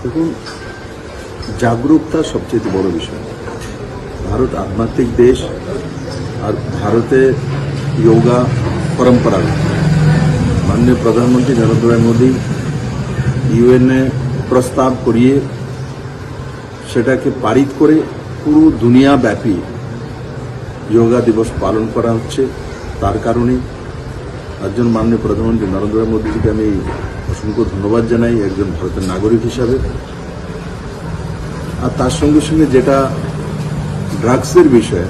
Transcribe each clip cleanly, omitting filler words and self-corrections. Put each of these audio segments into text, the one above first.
দেখুন, জাগরুকতা সবচেয়ে বড় বিষয়। ভারত আধ্যাত্মিক দেশ, আর ভারতে যোগা পরম্পরাগত। মাননীয় প্রধানমন্ত্রী নরেন্দ্র মোদী ইউএনএ প্রস্তাব করিয়ে সেটাকে পারিত করে পুরো দুনিয়াব্যাপী যোগা দিবস পালন করা হচ্ছে। তার কারণে একজন মাননীয় প্রধানমন্ত্রী নরেন্দ্র মোদীজিকে আমি অসংখ্য ধন্যবাদ জানাই একজন ভারতের নাগরিক হিসাবে। আর তার সঙ্গে সঙ্গে যেটা ড্রাগসের বিষয়ে,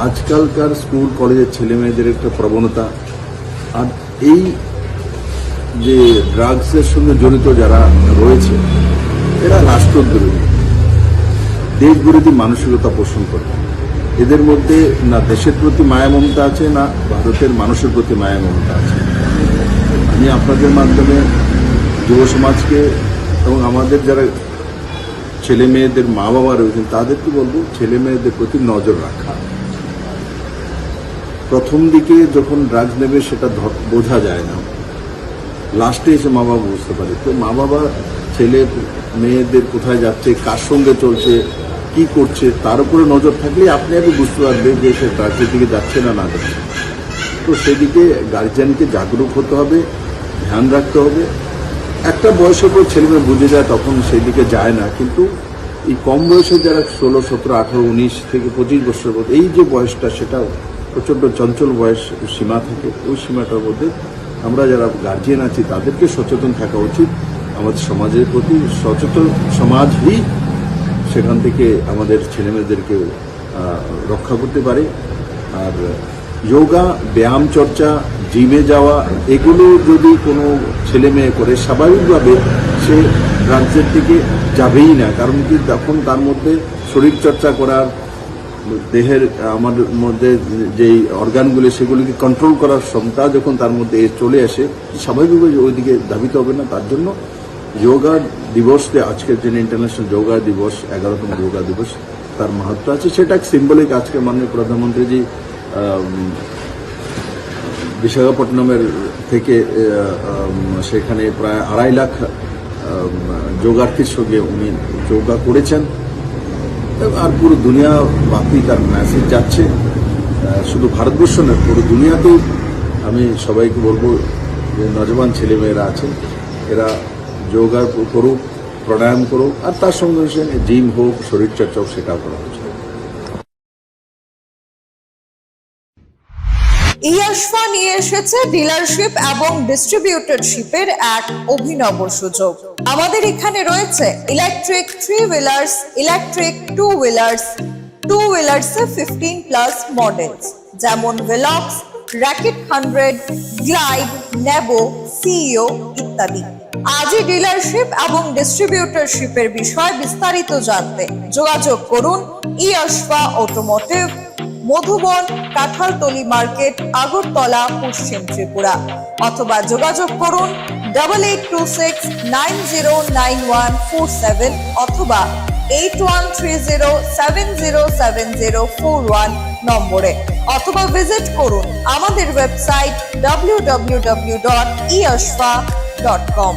আজকালকার স্কুল কলেজের ছেলে মেয়েদের একটা প্রবণতা, আর এই যে ড্রাগসের সঙ্গে জড়িত যারা রয়েছে এরা রাষ্ট্রদ্রোহী, দেশবিরোধী মানসিকতা পোষণ করে। এদের মধ্যে না দেশের প্রতি মায়া মমতা আছে, না ভারতের মানুষের প্রতি মায়া মমতা আছে। আমি আপনাদের মাধ্যমে যুব সমাজকে এবং আমাদের যারা ছেলে মেয়েদের মা বাবা রয়েছেন তাদেরকে বলবো, ছেলে মেয়েদের প্রতি নজর রাখা। প্রথম দিকে যখন ড্রাগস নেবে সেটা বোঝা যায় না, লাস্টে এসে মা বাবা বুঝতে পারে। তো মা বাবা ছেলে মেয়েদের কোথায় যাচ্ছে, কার সঙ্গে চলছে, কি করছে, তার উপরে নজর থাকলে আপনি বুঝতে পারবে যে সে ড্রাগসের দিকে যাচ্ছে না না যাচ্ছে। তো সেদিকে গার্জিয়ানকে জাগরুক হতে হবে, ধ্যান রাখতে হবে। একটা বয়সের পর ছেলেমেয়ে বুঝে যায়, তখন সেই দিকে যায় না। কিন্তু এই কম বয়সে যারা 16, 17, 18, 19 থেকে 25 বছর মধ্যে এই যে বয়সটা, সেটা প্রচণ্ড চঞ্চল বয়স সীমা থাকে। ওই সীমাটার মধ্যে আমরা যারা গার্জিয়ান আছি তাদেরকে সচেতন থাকা উচিত। আমাদের সমাজের প্রতি সচেতন সমাজই সেখান থেকে আমাদের ছেলেমেয়েদেরকে রক্ষা করতে পারে। আর যোগা, ব্যায়াম চর্চা, জিমে যাওয়া, এগুলো যদি কোনো ছেলে মেয়ে করে স্বাভাবিকভাবে সে ড্রাগসের দিকে যাবেই না। কারণ কি, তখন তার মধ্যে শরীর চর্চা করার, দেহের আমাদের মধ্যে যেই অর্গানগুলি সেগুলিকে কন্ট্রোল করার ক্ষমতা যখন তার মধ্যে চলে আসে, স্বাভাবিকভাবে ওইদিকে ধাবিত হবে না। তার জন্য যোগা দিবস, আজকের দিনে ইন্টারন্যাশনাল যোগা দিবস, 11তম যোগা দিবস, তার মাহাত্ম্য আছে। সেটা সিম্বলিক। আজকে মাননীয় প্রধানমন্ত্রীজি বিশাখাপট্টনমের থেকে সেখানে প্রায় 2.5 লাখ যোগার্থীর সঙ্গে উনি যোগা করেছেন। আর পুরো দুনিয়া ব্যাপী তার মেসেজ যাচ্ছে, শুধু ভারতবর্ষ নয়, পুরো দুনিয়াতেই। আমি সবাইকে বলবো যে নজওয়ান ছেলেমেয়েরা আছেন, এরা যোগা করুক, প্রাণায়াম করুক, আর তার সঙ্গে সঙ্গে জিম হোক, শরীরচর্চা হোক, সেটাও করা উচিত। ইয়াশফা নিয়ে এসেছে ডিলারশিপ এবং ডিস্ট্রিবিউটরশিপের এক অভিনব সুযোগ। আমাদের এখানে রয়েছে ইলেকট্রিক 3 হুইলার্স, ইলেকট্রিক 2 হুইলার্স, 2 হুইলার্সে 15+ মডেলস, যেমন ভেলক্স, র্যাকেট 100, গ্লাইড, নেবো, সিইও ইত্যাদি। আজই ডিলারশিপ এবং ডিস্ট্রিবিউটরশিপের বিষয়ে বিস্তারিত জানতে যোগাযোগ করুন ইয়াশফা অটোমোটিভ, মধুবন, কাঁঠালতলি মার্কেট, আগরতলা, পশ্চিম ত্রিপুরা। অথবা যোগাযোগ করুন 8826909147 অথবা 8130707041 নম্বরে, অথবা ভিজিট করুন আমাদের ওয়েবসাইট www.eyashfa.com।